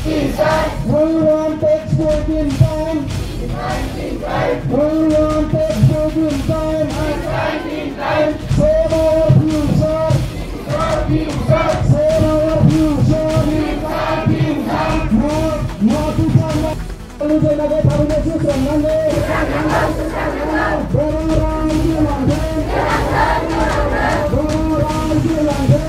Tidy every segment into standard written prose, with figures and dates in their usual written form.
Who on textbook in time? Who on textbook in time? Save our future. Save our future. Mau kita lalu jaga taruhnya susah nanti. Berang di lantai. Berang di lantai.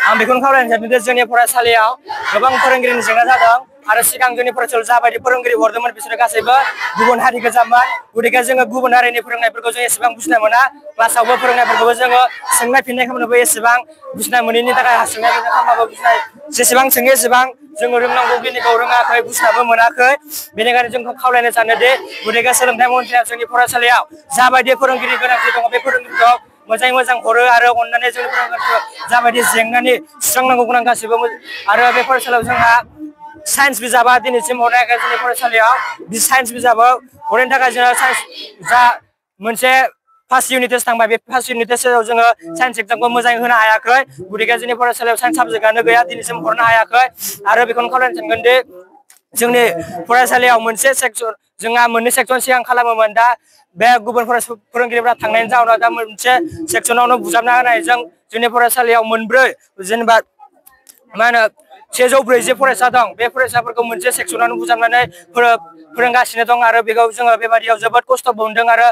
आं बेखौनो खावलायनो सानदों जोंनि फरायसालियाव गोबां फोरोंगिरिनि जेंना जादों आरो सिगां जोंनि फरायसालियाव जाबायदि फोरोंगिरि हरदोंमोन बिसोरो गासैबो गुबुन हारि गोजामोन गथिखे जोङो गुबुन हारिनि फोरोंनायफोरखौ जों एसेबां बुजिनो मोना क्लासावबो फोरोंनायफोरखौबो जोङो सोंनाय फिननाय खालामनोबो एसेबां बुजिनाय मोनैनि थाखाय सोंनाय फिननाय खालामबाबो बुजिनाय जेसेबां सोङो एसेबां जोङो रोंनांगौ खिनिखौ रोङाखै बुजिनाबो मोनाखै बेनिखायनो जोंखौ खावलायनो सानोदि गथिखे सोलोंथाइ मन्थ्रिया जोंनि फरायसालियाव जाबायदि फोरोंगिरि गोनांथि दङ बे फोरोंगिरिखौ मोजाङै मोजां हरो आरो अननानै जोंनि फोरोंगिरिखौ जाबायदि जेंनानि सुस्रांनांगौ गोनां गासैबो आरो बे फरायसालियाव जोंहा साइन्स बिजाबा दिनैसिम हरनायखाय जोंनि फरायसालियाव बे साइन्स बिजाबाव हरनायनि थाखाय जोङो साइन्स जा मोनसे फार्स्ट इउनिट टेस्ट थांबाय बे फार्स्ट इउनिट टेस्टआव जोङो साइन्स एग्जामखौ मोजाङै होनो हायाखै गथिखे जोंनि फरायसालियाव साइन्स साबजेक्टआनो गैया दिनैसिम हरनो हायाखै आरो बेखौनो खावलायनो सानगोन दि जोंनि फरायसालियाव मोनसे सेक्सन जोंहा मोननै सेक्सन सिगां खालामोमोन दा बे गुबुन फोरोंगिरिफ्रा थांनायनि जाउनाव दा मोनसे सेक्सनावनो बुजाबना होनायजों जोंनि फरायसालियाव मोनब्रै जेनेबा मा होनो 140 फरायसा दं बे फरायसाफोरखौ मोनसे सेक्सनावनो बुजाबनानै फोरोंगासिनो दं आरो बेखौ जोङो बेबादियाव जोबोद खस्थ' मोनदों आरो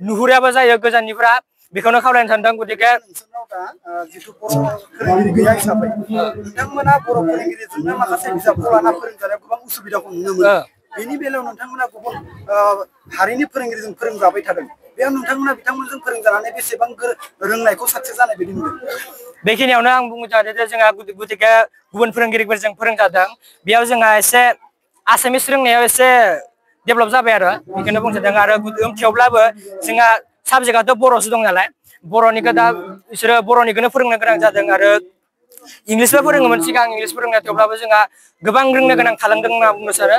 नुहुराबो जायो गोजाननिफ्रा बेखौनो खावलायनो सानदों गथिखे जिथु बर' फोरोंगिरि गैया हिसाबै नोंथांमोना बर' फोरोंगिरिजोंनो माखासे बिजाबखौ लाना फोरोंजानायाव गोबां उसुबिदाखौ नुनो मोनो बेनि बेलायाव नोंथांमोना गुबुन हारिनि फोरोंगिरिजों फोरोंजाबाय थादों बेयाव नोंथांमोना बिथांमोनजों फोरोंजानानै बेसेबां रोंनायखौ साक्सेस जानाय बायदि नुदों बेखिनियावनो आं बुंनो सानो जे जोंहा गथिखे गुबुन फोरोंगिरिफोरजों फोरोंजादों बेयाव जोंहा एसे आसामिस रोंनायाव एसे डेभेलप जाबाय आरो बेखौनो बुंनो सानदों आरो थेवब्लाबो जोंहा साबजेक्टआथ' बर'सो दं नालाय बर'निखौ दा बिसोरो बर'निखौनो फोरोंनो गोनां जादों आरो इंलिसबो फोरोङोमोन सिगां इंलिस फोरोंनाय थेवब्लाबो जोंहा गोबां रोंनो गोनां थालांदों होनना बुंनो सानो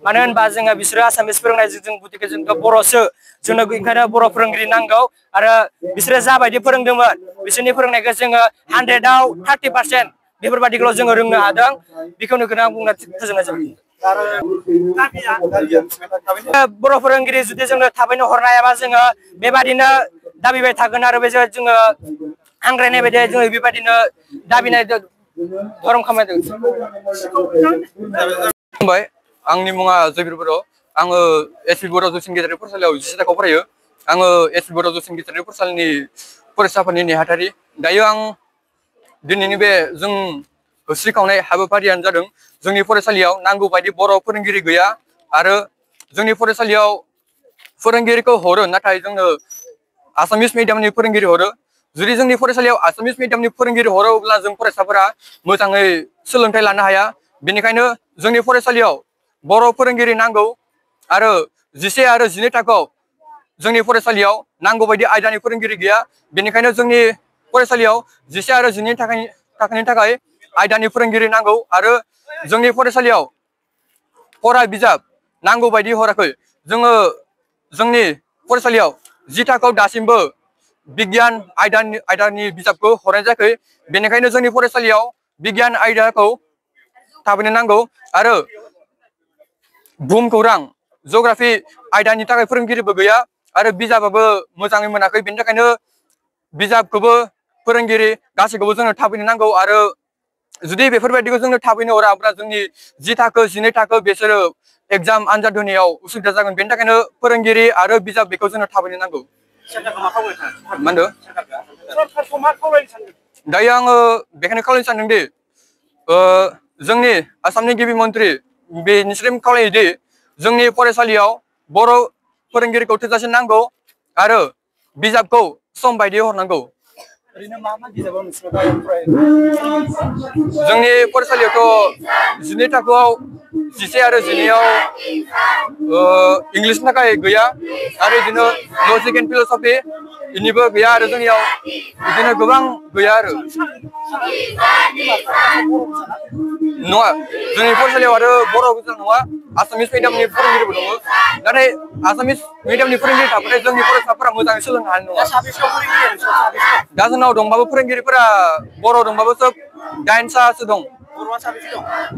मानो होनबा जोङो बिसोरो आसामिस फोरोंनायजों जों गथिखे जोंथ' बर'सो जोंनो ओंखायनो बर' फोरोंगिरि नांगौ आरो बिसोरो जाबायदि फोरोंदोंमोन बिसोरनि फोरोंनायखौ जोङो 100आव 30% बेफोरबादिखौल' जोङो रोंनो हादों बेखौनो आं बुंना फोजोबनाय जाबाय बर' फोरोंगिरि जुदि जोंनो थाबैनो हरनो हायाबा जोङो बेबादिनो दाबिबाय थागोन आरो बे जोङो हांग्रायनाय बायदि जोङो बेबादिनो दाबिनाय धरम खामायदों आंनि मुङा जयबिर बर' आङो एसपि बर' जौसिन गेजेरारि फरायसालियाव 10 थाखोआव फरायो आङो एसपि बर' जौसिन गेजेरारि फरायसालिनि फरायसाफोरनि नेहाथारि दायो आं दिनैनि बे जों होस्रिखावनाय हाबाफारियानो जादों जोंनि फरायसालियाव नांगौ बायदि बर' फोरोंगिरि गैया आरो जोंनि फरायसालियाव फोरोंगिरिखौ हरो नाथाय जोंनो आसामिस मिडियामनि फोरोंगिरि हरो जुदि जोंनि फरायसालियाव आसामिस मिडियामनि फोरोंगिरि हरो अब्ला जों फरायसाफोरा मोजाङै सोलोंथाइ लानो हाया बेनिखायनो जोंनि फरायसालियाव बर' फोरोंगिरि नांगौ आरो 11 आरो 12 थाखोआव जोंनि फरायसालियाव नांगौ बायदि आयदानि फोरोंगिरि गैया बेनिखायनो जोंनि फरायसालियाव 11 आरो 12 थाखोनि थाखाय आयदानि फोरोंगिरि नांगौ आरो जोंनि फरायसालियाव फरा बिजाब नांगौ बायदि हराखै जोङो जोंनि फरायसालियाव 10 थाखोआव दासिमबो बिगियान आयदानि बिजाबखौ हरनाय जायाखै बेनिखायनो जोंनि फरायसालियाव बिगियान आयदाखौ थाबैनो नांगौ आरो बुहुमखौरां जिअग्राफि आयदानि थाखाय फोरोंगिरिबो गैया आरो बिजाबाबो मोजाङै मोनाखै बेनि थाखायनो बिजाबखौबो फोरोंगिरि गासैखौबो जोंनो थाबैनो नांगौ आरो जुदि बेफोरबायदिखौ जोंनो थाबैनो हरा अब्ला जोंनि 10 थाखो 12 थाखो बिसोरो एग्जाम आनजाद होनायाव उसुबिदा जागोन बेनि थाखायनो फोरोंगिरि आरो बिजाब बेखौ जोंनो थाबैनो नांगौ दायो आङो बेखायनो खावलायनो सानदों दि जोंनि आसामनि गिबि मन्थ्रि बेनिसिम खावलायोदि जोंनि फरायसालियाव बर' फोरोंगिरिखौ थोजासे नांगौ आरो बिजाबखौ सम बायदियै हरनांगौ ओरैनो मा मा बिजाबाव नोंसोरो दायो फरायो? जोंनि फरायसालियावथ' 12 थाखोआव 11 आरो 12आव इंलिसनि थाखाय गैया आरो बिदिनो लजिक एन्ड फिल'सफि इनिबो गैया आरो जोंनियाव बिदिनो गोबां गैया आरो नङा जोंनि फरायसालियाव आरो बर' गोजा नङा आसामिस मिडियामनि फोरोंगिरिबो दङ नाथाय आसामिस मिडियामनि फोरोंगिरि थाबाथाय जोंनि फरायसाफोरा मोजाङै सोलोंनो हानाय नङा दा जोंनाव दंबाबो फोरोंगिरिफोरा बर' दंबाबो सोब 9सासो दं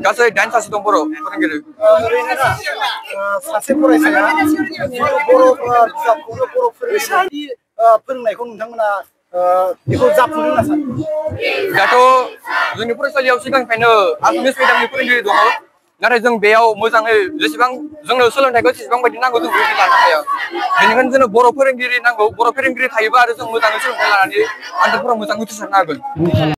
गासै 9सासो दं बर' फोरोंगिरि ओरैनो ना सासे फरायसाया बर' बिजाबखौनो बर' फोरोंगिरि फोरोंनायखौ नोंथांमोना बेखौ जाफुंदों होनना सानो? दाथ' जोंनि फरायसालियाव सिगांनिफ्रायनो आसामिस मिडियामनि फोरोंगिरि दङ नाथाय जों बेयाव मोजाङै जेसेबां जोंनो सोलोंथाइखौ जेसेबां बायदि नांगौ जों बेबायदि लानो हाया बेनिखायनो जोंनो बर' फोरोंगिरि नांगौ बर' फोरोंगिरि थायोबा आरो जों मोजाङै सोलोंथाइ लानानै आनजादफोराव मोजाङै उथ्रिसारनो हागोन